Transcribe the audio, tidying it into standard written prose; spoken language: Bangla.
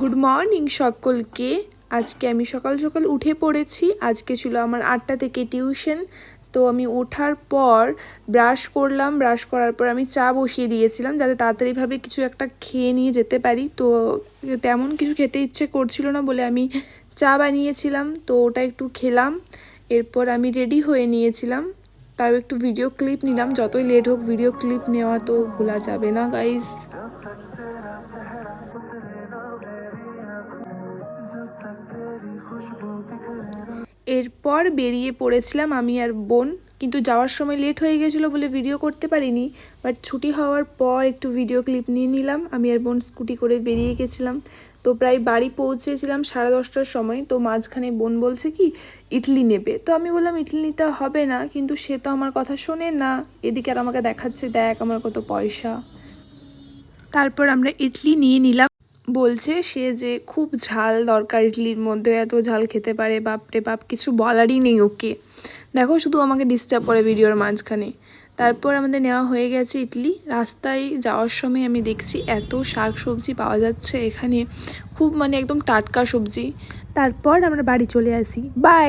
গুড মর্নিং সকলকে। আজকে আমি সকাল সকাল উঠে পড়েছি। আজকে ছিল আমার 8টা থেকে টিউশন। তো আমি ওঠার পর ব্রাশ করলাম। ব্রাশ করার পর আমি চা বসিয়ে দিয়েছিলাম যাতে তাড়াতাড়িভাবে কিছু একটা খেয়ে নিয়ে যেতে পারি। তো তেমন কিছু খেতে ইচ্ছে করছিল না বলে আমি চা বানিয়েছিলাম, তো ওটা একটু খেলাম। এরপর আমি রেডি হয়ে নিয়েছিলাম, তাও একটু ভিডিও ক্লিপ নিলাম। যতই লেট হোক ভিডিও ক্লিপ নেওয়া তো ভোলা যাবে না গাইস। এরপর বেরিয়ে পড়েছিলাম আমি আর বোন, কিন্তু যাওয়ার সময় লেট হয়ে গেছিলো বলে ভিডিও করতে পারিনি। বাট ছুটি হওয়ার পর একটু ভিডিও ক্লিপ নিয়ে নিলাম। আমি আর বোন স্কুটি করে বেরিয়ে গেছিলাম। তো প্রায় বাড়ি পৌঁছেছিলাম 10:30টার সময়। তো মাঝখানে বোন বলছে কি ইডলি নেবে, তো আমি বললাম ইডলি নিতে হবে না, কিন্তু সে তো আমার কথা শোনে না। এদিকে আর আমাকে দেখাচ্ছে দেখ আমার কত পয়সা। তারপর আমরা ইডলি নিয়ে নিলাম। বলছে সে যে খুব ঝাল দরকার, ইডলির মধ্যে এত ঝাল খেতে পারে, বাপরে বাপ, কিছু বলারই নেই ওকে। দেখো শুধু আমাকে ডিস্টার্ব করে ভিডিওর মাঝখানে। তারপর আমাদের নেওয়া হয়ে গেছে ইডলি। রাস্তায় যাওয়ার সময় আমি দেখছি এত শাক সবজি পাওয়া যাচ্ছে এখানে, খুব একদম টাটকা সবজি। তারপর আমরা বাড়ি চলে আসি। বাই।